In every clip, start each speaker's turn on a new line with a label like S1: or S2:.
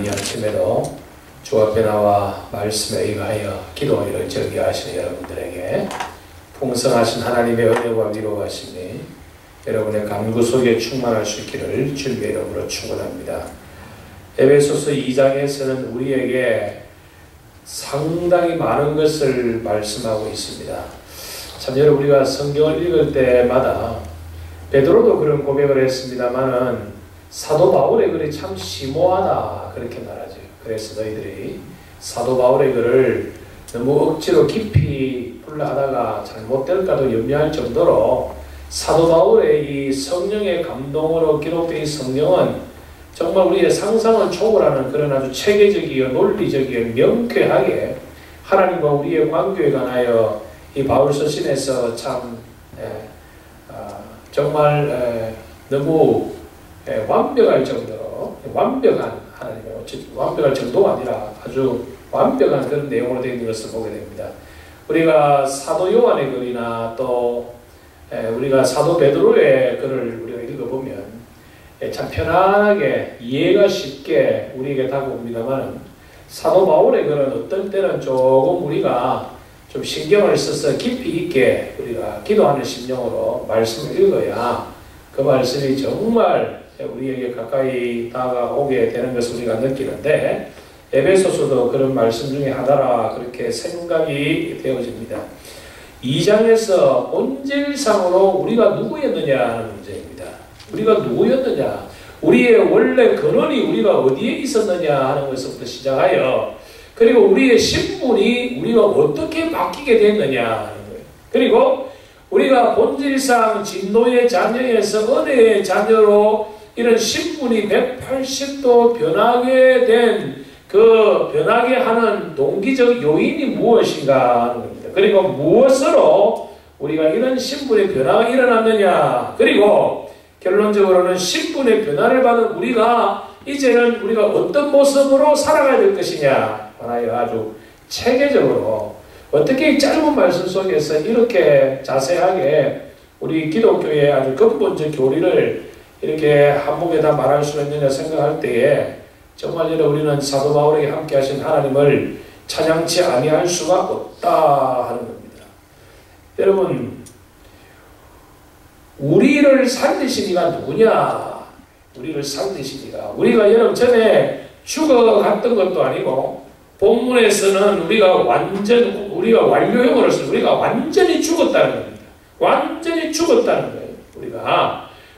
S1: 이 아침에도 주 앞에 나와 말씀에 의하여 기도를 즐겨하시는 여러분들에게 풍성하신 하나님의 은혜와 위로가 하시니 여러분의 간구 속에 충만할 수 있기를 주님의 이름으로 축원합니다. 에베소서 2장에서는 우리에게 상당히 많은 것을 말씀하고 있습니다. 참 여러분, 우리가 성경을 읽을 때마다 베드로도 그런 고백을 했습니다마는 사도 바울의 글이 참 심오하다 그렇게 말하죠. 그래서 너희들이 사도 바울의 글을 너무 억지로 깊이 풀려하다가 잘못될까도 염려할 정도로 사도 바울의 이 성령의 감동으로 기록된 이 성경은 정말 우리의 상상을 초월하는 그런 아주 체계적이요 논리적이요 명쾌하게 하나님과 우리의 관계에 관하여 이 바울 서신에서 참 정말 너무 완벽할 정도로 완벽한 하나님의 완벽할 정도가 아니라 아주 완벽한 그런 내용으로 되어 있는 것을 보게 됩니다. 우리가 사도 요한의 글이나 또 우리가 사도 베드로의 글을 우리가 읽어보면 참 편안하게 이해가 쉽게 우리에게 다가옵니다만 사도 바울의 글은 어떤 때는 조금 우리가 좀 신경을 써서 깊이 있게 우리가 기도하는 심령으로 말씀을 읽어야 그 말씀이 정말 우리에게 가까이 다가오게 되는 것을 우리가 느끼는데 에베소서도 그런 말씀 중에 하나라 그렇게 생각이 되어집니다. 2장에서 본질상으로 우리가 누구였느냐 하는 문제입니다. 우리가 누구였느냐, 우리의 원래 근원이 우리가 어디에 있었느냐 하는 것부터 시작하여 그리고 우리의 신분이 우리가 어떻게 바뀌게 됐느냐 하는 거예요. 그리고 우리가 본질상 진노의 자녀에서 은혜의 자녀로 이런 신분이 180도 변하게 된 그 변하게 하는 동기적 요인이 무엇인가 하는 겁니다. 그리고 무엇으로 우리가 이런 신분의 변화가 일어났느냐, 그리고 결론적으로는 신분의 변화를 받은 우리가 이제는 우리가 어떤 모습으로 살아가야 될 것이냐 하나요 아주 체계적으로 어떻게 짧은 말씀 속에서 이렇게 자세하게 우리 기독교의 아주 근본적 교리를 이렇게 한 몸에 다 말할 수 있느냐 생각할 때에 정말 우리는 사도 바울에게 함께 하신 하나님을 찬양치 아니할 수가 없다 하는 겁니다. 여러분, 우리를 살리신 이가 누구냐? 우리를 살리신 이가 우리가 여러분 전에 죽어갔던 것도 아니고 본문에서는 우리가 완료형으로서 우리가 완전히 죽었다는 겁니다. 완전히 죽었다는 거예요.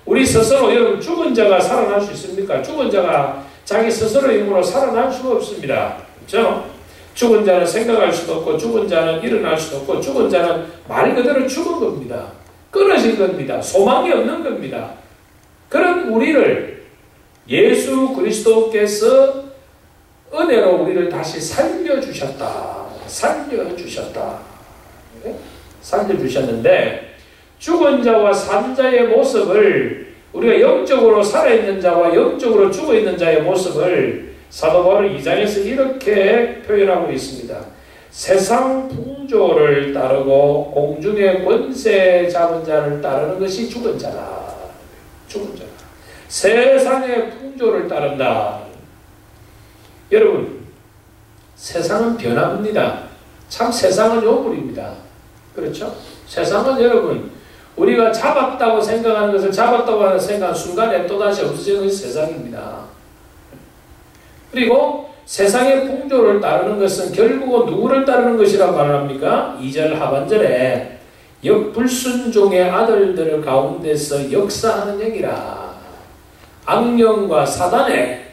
S1: 우리 스스로 여러분 죽은 자가 살아날 수 있습니까? 죽은 자가 자기 스스로의 힘으로 살아날 수가 없습니다. 그렇죠? 죽은 자는 생각할 수도 없고 죽은 자는 일어날 수도 없고 죽은 자는 말 그대로 죽은 겁니다. 끊어진 겁니다. 소망이 없는 겁니다. 그런 우리를 예수 그리스도께서 은혜로 우리를 다시 살려주셨다. 살려주셨는데 죽은 자와 산 자의 모습을 우리가 영적으로 살아있는 자와 영적으로 죽어있는 자의 모습을 사도 바울 2장에서 이렇게 표현하고 있습니다. 세상 풍조를 따르고 공중의 권세 잡은 자를 따르는 것이 죽은 자다. 세상의 풍조를 따른다. 여러분, 세상은 변합니다. 참 세상은 요물입니다. 그렇죠? 세상은 여러분 우리가 잡았다고 생각하는 것을 잡았다고 하는 생각 순간에 또다시 없어지는 것이 세상입니다. 그리고 세상의 풍조를 따르는 것은 결국은 누구를 따르는 것이라고 말합니까? 2절 하반절에 역불순종의 아들들 가운데서 역사하는 영이라. 악령과 사단의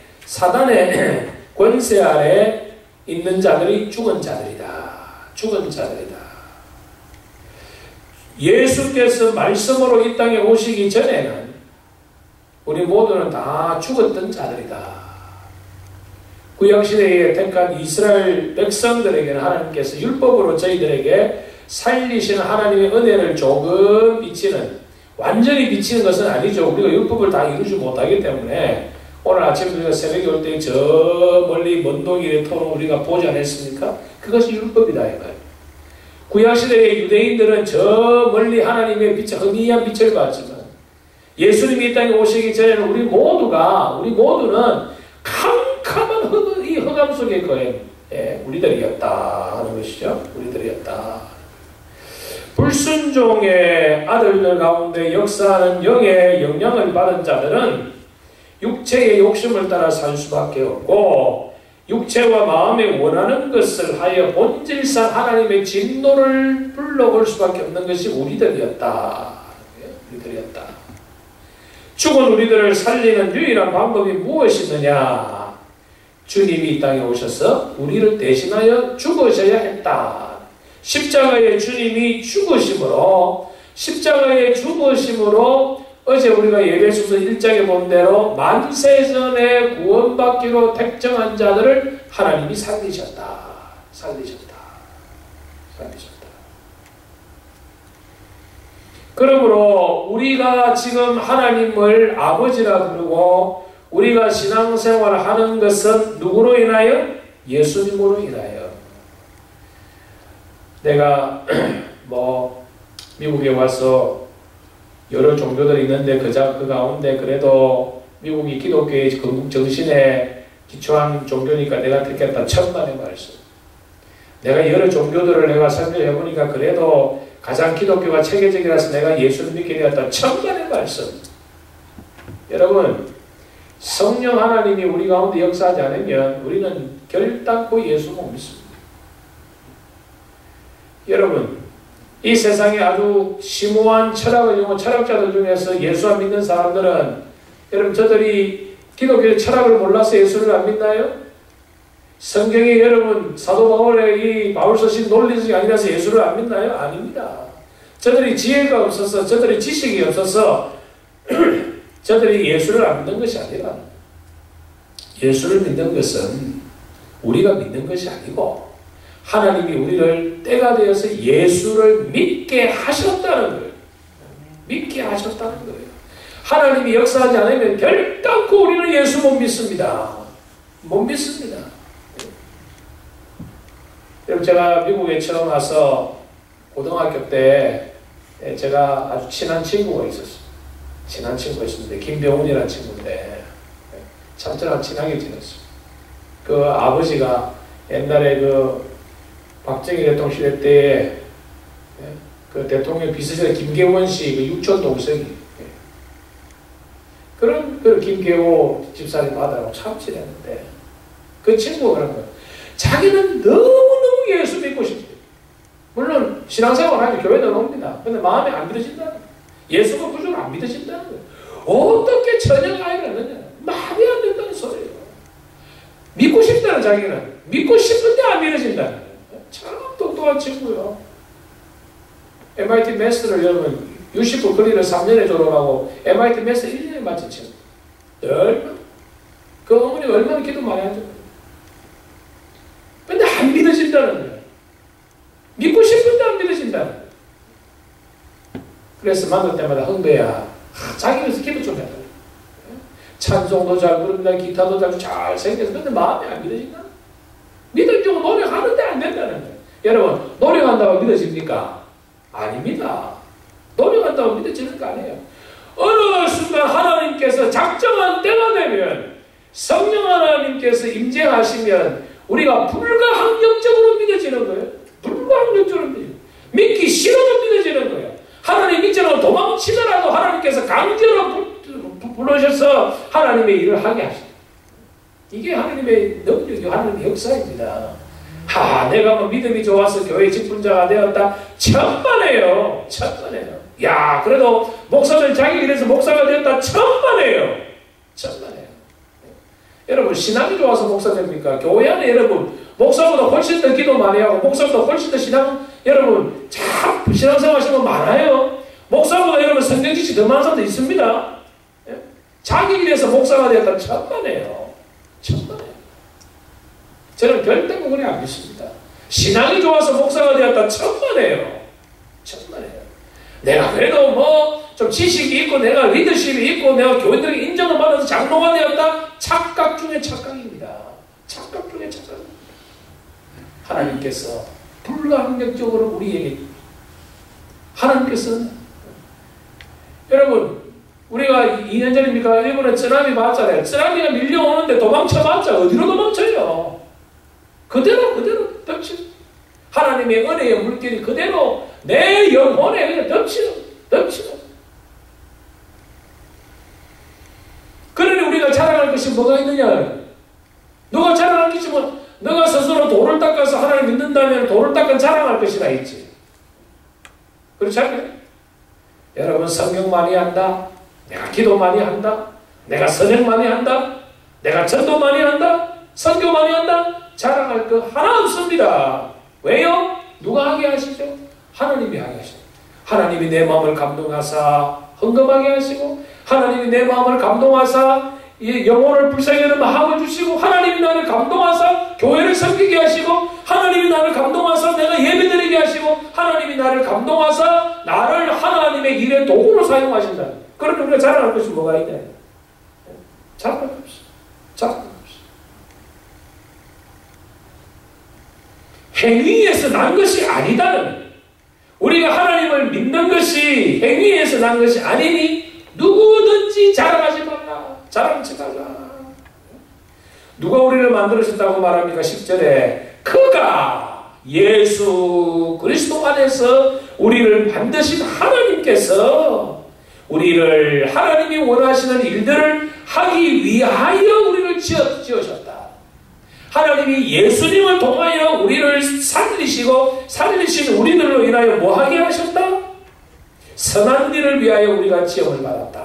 S1: 권세 아래 있는 자들이 죽은 자들이다. 예수께서 말씀으로 이 땅에 오시기 전에는 우리 모두는 다 죽었던 자들이다. 구약시대에 택한 이스라엘 백성들에게는 하나님께서 율법으로 저희들에게 살리신 하나님의 은혜를 조금 비치는, 완전히 비치는 것은 아니죠. 우리가 율법을 다 이루지 못하기 때문에 오늘 아침 우리가 새벽에 올 때 저 멀리 먼 동일의 터를 우리가 보지 않았습니까? 그것이 율법이다 이거예요. 구약시대의 유대인들은 저 멀리 하나님의 빛, 희미한 빛을 봤지만 예수님이 이 땅에 오시기 전에는 우리 모두는 캄캄한 이 흑암 속에 거해 우리들이었다 하는 것이죠. 우리들이었다. 불순종의 아들들 가운데 역사하는 영의 영향을 받은 자들은 육체의 욕심을 따라 살 수밖에 없고 육체와 마음에 원하는 것을 하여 본질상 하나님의 진노를 불러올 수밖에 없는 것이 우리들이었다. 우리들이었다. 죽은 우리들을 살리는 유일한 방법이 무엇이느냐? 주님이 이 땅에 오셔서 우리를 대신하여 죽으셔야 했다. 십자가의 주님이 죽으심으로 어제 우리가 예배소서 1장에 본 대로 만세전에 구원받기로 택정한 자들을 하나님이 살리셨다. 그러므로 우리가 지금 하나님을 아버지라 부르고 우리가 신앙생활을 하는 것은 누구로 인하여? 예수님으로 인하여. 내가 미국에 와서 여러 종교들이 있는데 그 가운데 그래도 미국이 기독교의 건국 정신에 기초한 종교니까 내가 듣겠다. 천만의 말씀. 내가 여러 종교들을 내가 설명해보니까 그래도 가장 기독교가 체계적이라서 내가 예수를 믿게 되었다. 천만의 말씀. 여러분, 성령 하나님이 우리 가운데 역사하지 않으면 우리는 결단코 예수 못 믿습니다. 여러분, 이 세상에 아주 심오한 철학자들 중에서 예수 안 믿는 사람들은 여러분 저들이 기독교의 철학을 몰라서 예수를 안 믿나요? 성경이 여러분 사도 바울의 이 바울 서신 논리적이 아니라서 예수를 안 믿나요? 아닙니다. 저들이 지혜가 없어서 저들이 지식이 없어서 저들이 예수를 안 믿는 것이 아니라 예수를 믿는 것은 우리가 믿는 것이 아니고 하나님이 우리를 때가 되어서 예수를 믿게 하셨다는 거예요. 믿게 하셨다는 거예요. 하나님이 역사하지 않으면 결단코 우리는 예수 못 믿습니다. 못 믿습니다. 여러분 제가 미국에 처음 와서 고등학교 때 제가 아주 친한 친구가 있었어요. 친한 친구가 있었는데 김병훈이라는 친구인데 참 저랑 친하게 지냈어요. 그 아버지가 옛날에 박정희 대통령 시대 때 그 대통령 비서실 김계원 씨 그 육촌 동생이 그런 김계호 집사님 아들하고 참 친했는데 그 친구가 그런 거예요. 자기는 너무너무 예수 믿고 싶대요. 물론 신앙생활 하면 교회 들어옵니다. 근데 마음에 안 들어진다는 거예요. 예수가 구주로 안 믿어진다는 거예요. 어떻게 저녁 아이를 하느냐. 마음에 안 든다는 소리예요. 믿고 싶다는 자기는 믿고 싶은데 안 믿어진다는 거예요. 참 똑똑한 친구요. MIT 매스터를 여러분 UC 버클리를 3년에 졸업하고 MIT 매스터 1년에 마친 친구. 얼마나 그 어머니가 얼마나 기도 많이 하죠. 근데 안 믿어진다는 거예요. 믿고 싶은데 안 믿어진다는 거예요. 그래서 만날 때마다 흥배야. 자기면서 기도 좀 해라. 찬송도 잘 부릅니다. 기타도 잘 생겨서 근데 마음이 안 믿어진다. 믿으려고 노력하는데 안 된다는 거예요. 여러분 노력한다고 믿어집니까? 아닙니다. 노력한다고 믿어지는 거 아니에요. 어느 순간 하나님께서 작정한 때가 되면 성령 하나님께서 임재하시면 우리가 불가항력적으로 믿어지는 거예요. 불가항력적으로 믿기 싫어도 믿어지는 거예요. 하나님 믿자고 도망치더라도 하나님께서 강제로 부르셔서 하나님의 일을 하게 하십니다. 이게 하나님의 능력이고 하나님의 역사입니다. 내가 믿음이 좋아서 교회 직분자가 되었다. 천만에요. 천만에요. 야, 그래도 목사들 자기 길에서 목사가 되었다. 천만에요. 천만에요. 여러분 신앙이 좋아서 목사 됩니까? 교회 안에 여러분 목사보다 훨씬 더 기도 많이 하고 목사보다 훨씬 더 여러분 참 신앙생활 하시는 분 많아요. 목사보다 여러분 성경 지식 더 많은 사람도 있습니다. 자기 길에서 목사가 되었다. 천만에요. 천만에요. 저는 결단코 그래 안 믿습니다. 신앙이 좋아서 목사가 되었다. 천만에요. 천만에요. 내가 그래도 좀 지식이 있고 내가 리더십이 있고 내가 교인들에게 인정을 받아서 장로가 되었다. 착각 중에 착각입니다. 착각 중에 착각입니다. 하나님께서 불가항력적으로 우리에게 하나님께서 여러분 우리가 2년 전입니까? 일본에 쓰나미 봤잖아요. 쓰나미가 밀려오는데 도망쳐봤자 어디로 도망쳐요? 그대로 덮치고 하나님의 은혜의 물길이 그대로 내 영혼에 그냥 덮치고 그러니 우리가 자랑할 것이 뭐가 있느냐? 너가 자랑할 것이 뭐 너가 스스로 돌을 닦아서 하나님 믿는다면 돌을 닦은 자랑할 것이나 있지. 그렇지 않아요? 여러분 성경 많이 한다. 내가 기도 많이 한다. 내가 선행 많이 한다. 내가 전도 많이 한다. 선교 많이 한다. 자랑할 거 하나 없습니다. 왜요? 누가 하게 하시죠? 하나님이 하게 하시죠. 하나님이 내 마음을 감동하사 헌금하게 하시고 하나님이 내 마음을 감동하사 이 영혼을 불쌍히 여는 마음을 주시고 하나님이 나를 감동하사 교회를 섬기게 하시고 하나님이 나를 감동하사 내가 예배드리게 하시고 하나님이 나를 감동하사 나를 하나님의 일의 도구로 사용하신다. 그러면 우리가 자랑할 것이 뭐가 있냐? 자랑할 것 없어. 자랑할 것 없어. 행위에서 난 것이 아니다는 우리가 하나님을 믿는 것이 행위에서 난 것이 아니니 누구든지 자랑하지 말라. 자랑하지 말라. 누가 우리를 만들으셨다고 말합니까? 10절에 그가 예수 그리스도 안에서 우리를 만드신 하나님께서 우리를 하나님이 원하시는 일들을 하기 위하여 우리를 지으셨다. 하나님이 예수님을 통하여 우리를 살리신 우리들로 인하여 뭐하게 하셨다? 선한 일을 위하여 우리가 지음을 받았다.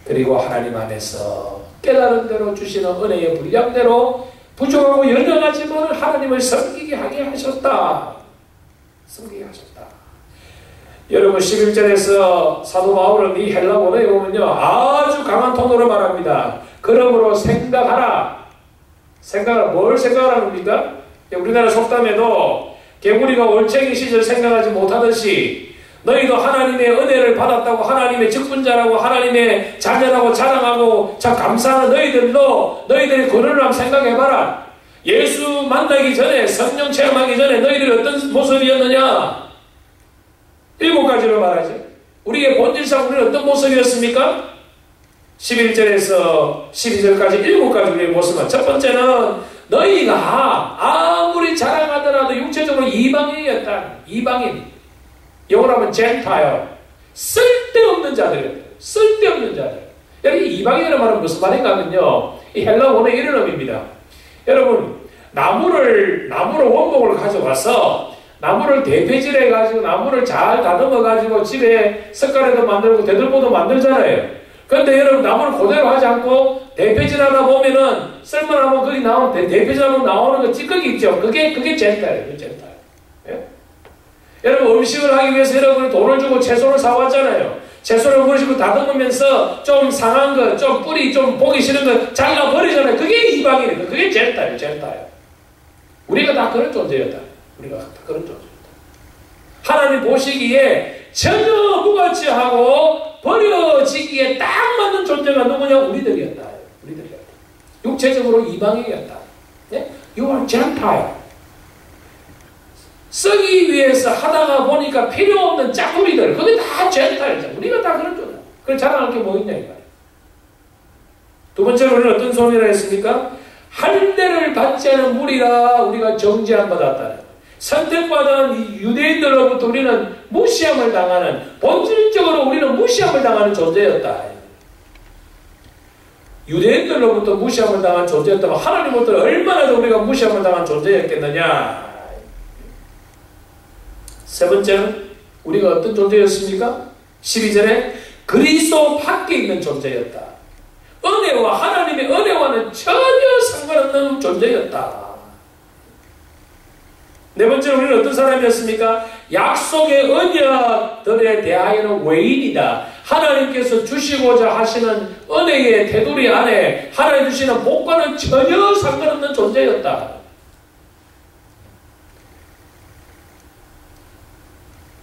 S1: 그리고 하나님 안에서 깨달은 대로 주시는 은혜의 분량대로 부족하고 연연하지만 하나님을 섬기게 하게 하셨다. 섬기게 하셨다. 여러분 11절에서 사도 바울은 이 헬라 원어에 보면요 아주 강한 톤으로 말합니다. 그러므로 생각하라. 뭘 생각하라는 겁니까? 우리나라 속담에도 개구리가 올챙이 시절 생각하지 못하듯이 너희도 하나님의 은혜를 받았다고 하나님의 직분자라고 하나님의 자녀라고 자랑하고 참 감사하는 너희들도 너희들의 권한을 한번 생각해봐라. 예수 만나기 전에 성령 체험하기 전에 너희들이 어떤 모습이었느냐? 7가지로 말하죠. 우리의 본질상 우리는 어떤 모습이었습니까? 11절에서 12절까지 7가지 우리의 모습은 첫 번째는 너희가 아무리 자랑하더라도 육체적으로 이방인이었다. 이방인. 영어로 하면 젠타일. 쓸데없는 자들이었다. 쓸데없는 자들. 여러분 이방인이라는 말은 무슨 말인가 하면요. 이 헬라 원어의 이런 의미입니다. 여러분 나무를 원목을 가져가서 나무를 대패질해 가지고 나무를 잘 다듬어 가지고 집에 석가래도 만들고 대들보도 만들잖아요. 그런데 여러분 나무를 그대로 하지 않고 대패질하다 보면은 쓸만하면 거기 나오는 대패질하면 나오는 거 찌꺼기 있죠. 그게 젠타예요. 젠타. 예? 여러분 음식을 하기 위해서 여러분이 돈을 주고 채소를 사왔잖아요. 채소를 버리시고 다듬으면서 좀 상한 거, 좀 뿌리 좀 보기 싫은 거 잘라버리잖아요. 그게 이방인이에요. 그게 젠타예요. 젠타예요. 우리가 다 그런 존재였다. 우리가 다 그런 존재였다. 하나님 보시기에 전혀 무가치하고 버려지기에 딱 맞는 존재가 누구냐? 우리들이었다. 우리들이었다. 육체적으로 이방인이었다. 네? You are Gentile. 쓰기 위해서 하다가 보니까 필요 없는 짜구리들. 그게 다 Gentile이죠. 우리가 다 그런 존재. 그걸 자랑할 게 뭐 있냐 이거야. 두 번째로 우리는 어떤 소리를 했습니까? 할례를 받지 않은 무리라 우리가 정죄함 받았다. 선택받은 유대인들로부터 우리는 무시함을 당하는 본질적으로 우리는 무시함을 당하는 존재였다. 유대인들로부터 무시함을 당한 존재였다면 하나님부터 얼마나 더 우리가 무시함을 당한 존재였겠느냐. 세 번째는 우리가 어떤 존재였습니까? 12절에 그리스도 밖에 있는 존재였다. 은혜와 하나님의 은혜와는 전혀 상관없는 존재였다. 네 번째로 우리는 어떤 사람이었습니까? 약속의 언약들에 대하여는 외인이다. 하나님께서 주시고자 하시는 은혜의 테두리 안에 하나님 주시는 복과는 전혀 상관없는 존재였다.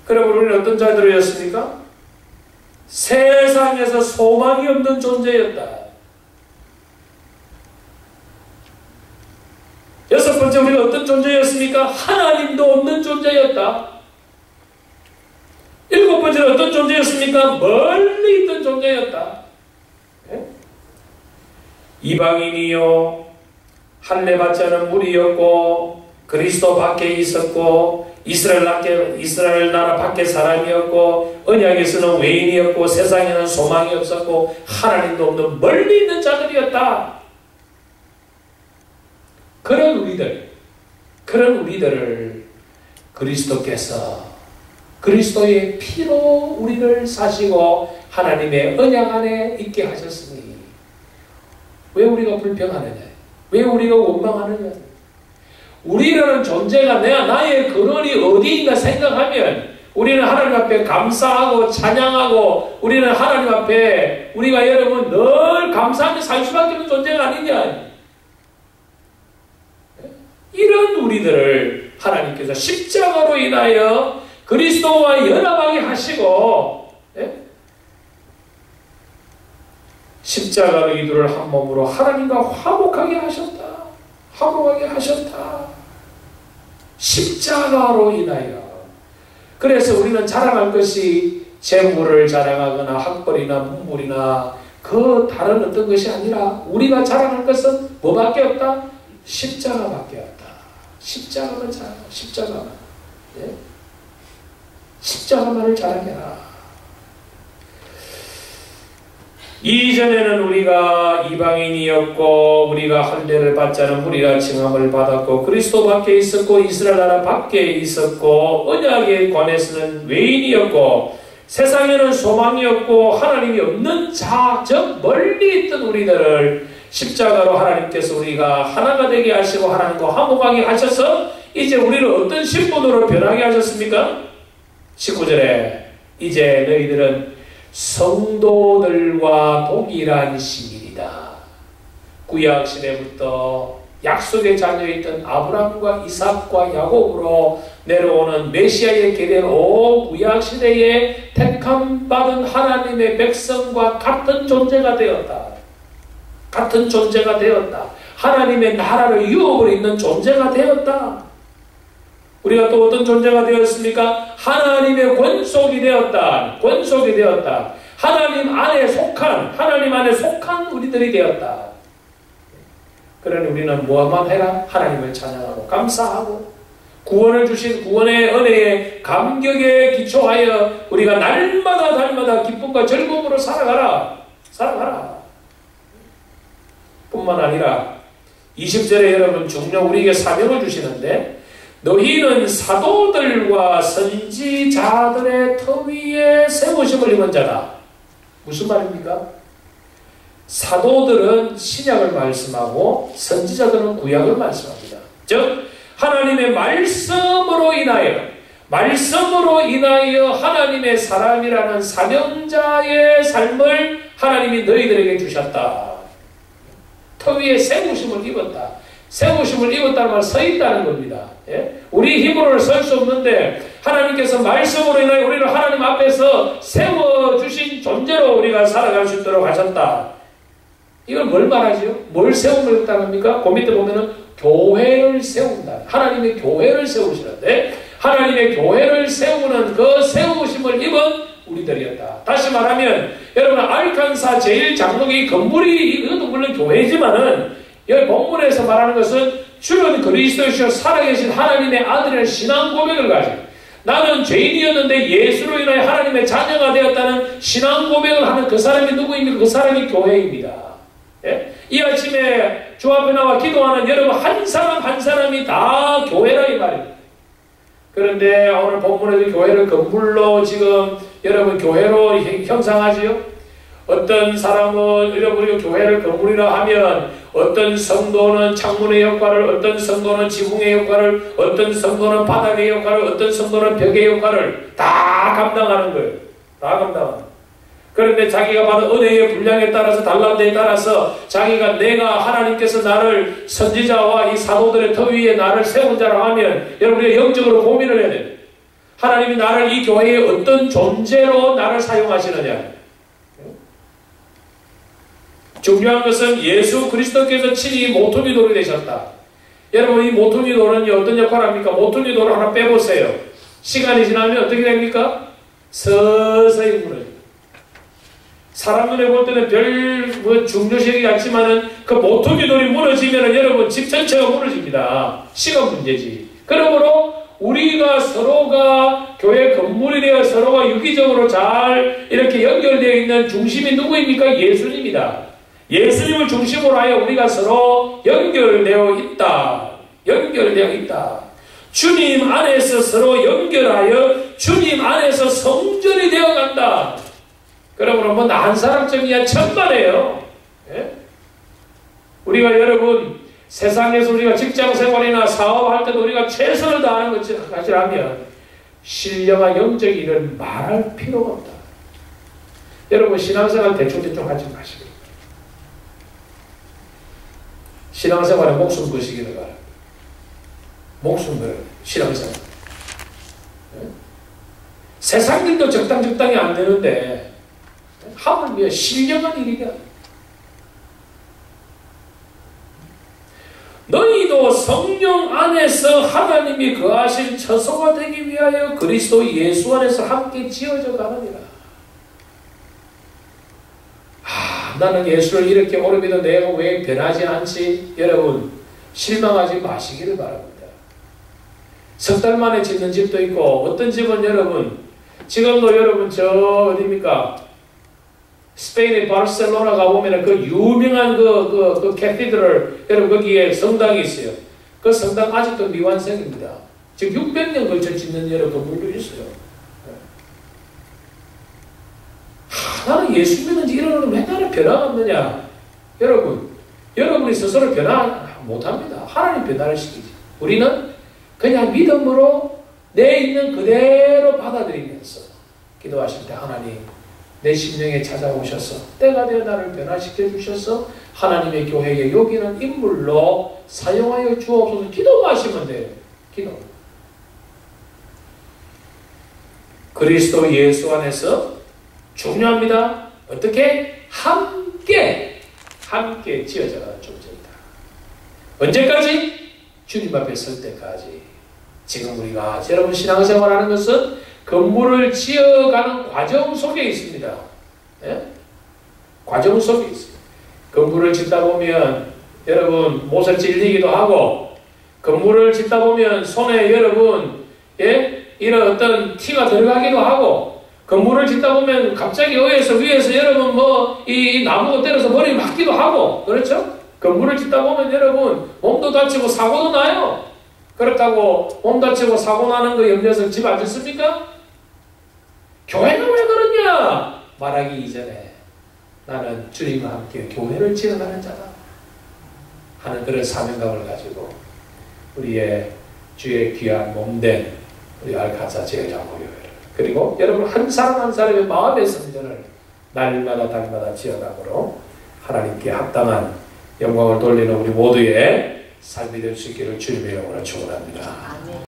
S1: 그럼 우리는 어떤 자들이었습니까? 세상에서 소망이 없는 존재였다. 여섯 번째 우리가 어떤 존재였습니까? 하나님도 없는 존재였다. 일곱 번째는 어떤 존재였습니까? 멀리 있던 존재. 존재였다. 예? 이방인이요 할례 받지 않은 무리였고 그리스도 밖에 있었고 이스라엘 나라 밖에 사람이었고 언약에서는 외인이었고 세상에는 소망이 없었고 하나님도 없는 멀리 있는 자들이었다. 그런 우리들을 그리스도께서 그리스도의 피로 우리를 사시고 하나님의 언약 안에 있게 하셨으니 왜 우리가 불평하느냐? 왜 우리가 원망하느냐? 우리라는 존재가 나의 근원이 어디인가 생각하면 우리는 하나님 앞에 감사하고 찬양하고 우리는 하나님 앞에 우리가 여러분 늘 감사하며 살 수밖에 없는 존재가 아니냐? 이런 우리들을 하나님께서 십자가로 인하여 그리스도와 연합하게 하시고 십자가로 이들을 한 몸으로 하나님과 화목하게 하셨다. 화목하게 하셨다. 십자가로 인하여. 그래서 우리는 자랑할 것이 재물을 자랑하거나 학벌이나 문물이나 그 다른 어떤 것이 아니라 우리가 자랑할 것은 뭐밖에 없다? 십자가밖에 없다. 십자가만 자랑하라. 십자가만. 네? 십자가만을 자랑해라. 이전에는 우리가 이방인이었고 우리가 할례를 받지 않은 무리라 칭함을 받았고 그리스도 밖에 있었고 이스라엘 나라 밖에 있었고 언약에 관해서는 외인이었고 세상에는 소망이 없고 하나님이 없는 자, 즉 멀리 있던 우리들을 십자가로 하나님께서 우리가 하나가 되게 하시고 하나님과 화목하게 하셔서 이제 우리를 어떤 신분으로 변하게 하셨습니까? 19절에 이제 너희들은 성도들과 동일한 시민이다. 구약시대부터 약속의 자녀였던 아브라함과 이삭과 야곱으로 내려오는 메시아의 계된 온 구약시대에 택함받은 하나님의 백성과 같은 존재가 되었다. 같은 존재가 되었다. 하나님의 나라를 유업으로 있는 존재가 되었다. 우리가 또 어떤 존재가 되었습니까? 하나님의 권속이 되었다. 권속이 되었다. 하나님 안에 속한 우리들이 되었다. 그러니 우리는 무엇만 해라? 하나님을 찬양하고 감사하고 구원을 주신 구원의 은혜에 감격에 기초하여 우리가 날마다 기쁨과 즐거움으로 살아가라. 뿐만 아니라 20절에 여러분 중요 우리에게 사명을 주시는데 너희는 사도들과 선지자들의 터 위에 세우심을 입은 자다. 무슨 말입니까? 사도들은 신약을 말씀하고 선지자들은 구약을 말씀합니다. 즉 하나님의 말씀으로 인하여 하나님의 사람이라는 사명자의 삶을 하나님이 너희들에게 주셨다. 터 위에 세우심을 입었다. 세우심을 입었다는 말 서 있다는 겁니다. 예? 우리 힘으로는 설 수 없는데 하나님께서 말씀으로 인하여 우리를 하나님 앞에서 세워주신 존재로 우리가 살아갈 수 있도록 하셨다. 이걸 뭘 말하죠? 뭘 세움을 입다는 겁니까? 그 밑에 보면은 교회를 세운다. 하나님의 교회를 세우시는데 하나님의 교회를 세우는 그 세우심을 입은 우리들이었다. 다시 말하면 여러분 알칸사 제1장로교의 건물이 이것도 물론 교회지만은 여기 본문에서 말하는 것은 주는 그리스도이시여 살아계신 하나님의 아들의 신앙 고백을 가지고 나는 죄인이었는데 예수로 인하여 하나님의 자녀가 되었다는 신앙 고백을 하는 그 사람이 누구입니까? 그 사람이 교회입니다. 예? 이 아침에 주 앞에 나와 기도하는 여러분 한 사람 한 사람이 다 교회라 이 말입니다. 그런데 오늘 본문에도 교회를 건물로 지금 여러분 교회로 형상하지요? 어떤 사람은 여러분이 교회를 건물이라 하면 어떤 성도는 창문의 역할을, 어떤 성도는 지붕의 역할을, 어떤 성도는 바닥의 역할을, 어떤 성도는 벽의 역할을 다 감당하는 거예요. 다 감당하는. 그런데 자기가 받은 은혜의 분량에 따라서 달란트에 따라서 자기가 내가 하나님께서 나를 선지자와 이 사도들의 터 위에 나를 세운 자라 하면 여러분이 영적으로 고민을 해야 돼요. 하나님이 나를 이 교회의 어떤 존재로 나를 사용하시느냐. 중요한 것은 예수 그리스도께서 친히 모퉁이 돌이 되셨다. 여러분 이 모퉁이 돌은 어떤 역할을 합니까? 모퉁이 돌을 하나 빼보세요. 시간이 지나면 어떻게 됩니까? 서서히 무너집니다. 사람 눈에 볼 때는 별 중요시 같지만은 그 모퉁이 돌이 무너지면은 여러분 집 전체가 무너집니다. 시간 문제지. 그러므로 우리가 서로가 교회 건물이 되어 서로가 유기적으로 잘 이렇게 연결되어 있는 중심이 누구입니까? 예수님이다. 예수님을 중심으로 하여 우리가 서로 연결되어 있다. 연결되어 있다. 주님 안에서 서로 연결하여 주님 안에서 성전이 되어간다. 그러므로 뭐 나 한 사람쯤이야 천만에요. 예? 우리가 여러분 세상에서 우리가 직장생활이나 사업할 때도 우리가 최선을 다하는 것이라면 신령한 영적 일을 말할 필요가 없다. 여러분 신앙생활 대충대충 하지 마시고 신앙생활에 목숨 거시기를 바랍니다. 목숨을 신앙생활. 네? 세상 일도 적당히 안 되는데 하물며 신령한 일이다. 너희도 성령 안에서 하나님이 거하신 처소가 되기 위하여 그리스도 예수 안에서 함께 지어져 가느니라. 나는 예수를 이렇게 오래 믿어 내가 왜 변하지 않지? 여러분 실망하지 마시기를 바랍니다. 석 달 만에 짓는 집도 있고 어떤 집은 여러분 지금도 여러분 저 어디입니까? 스페인의 바르셀로나 가보면 그 유명한 그 캐티드럴 여러분 거기에 성당이 있어요. 그 성당 아직도 미완성입니다. 지금 600년 걸쳐 짓는 여러 건물도 있어요. 나는 예수 믿는지 이러는 맨날 변화가 없느냐? 여러분, 여러분이 스스로 변화 못합니다. 하나님 변화를 시키지. 우리는 그냥 믿음으로 내 있는 그대로 받아들이면서 기도하실 때 하나님 내 심령에 찾아오셔서 때가 되어 나를 변화시켜 주셔서 하나님의 교회에 여기는 인물로 사용하여 주옵소서. 기도만 하시면 돼요. 기도. 그리스도 예수 안에서 중요합니다. 어떻게? 함께 지어져가는 존재이다. 언제까지? 주님 앞에 설 때까지. 지금 우리가 여러분 신앙생활하는 것은 건물을 지어가는 과정 속에 있습니다. 예? 과정 속에 있습니다. 건물을 짓다 보면 여러분 못을 찔리기도 하고 건물을 짓다 보면 손에 여러분 이런 어떤 티가 들어가기도 하고 건물을 짓다 보면 갑자기 위에서 여러분 이 나무가 때려서 머리에 맞기도 하고 그렇죠? 건물을 짓다 보면 여러분 몸도 다치고 사고도 나요. 그렇다고 몸 다치고 사고 나는 거 염려해서 집 안 짓습니까? 교회는 왜 그러냐? 말하기 이전에 나는 주님과 함께 교회를 지어가는 자다 하는 그런 사명감을 가지고 우리의 주의 귀한 몸된 우리 알카사 제일장로교회를 그리고 여러분 한 사람 한 사람의 마음의 성전을 날마다 달마다 지어가므로 하나님께 합당한 영광을 돌리는 우리 모두의 삶이 될 수 있기를 주님의 이름으로 축원합니다.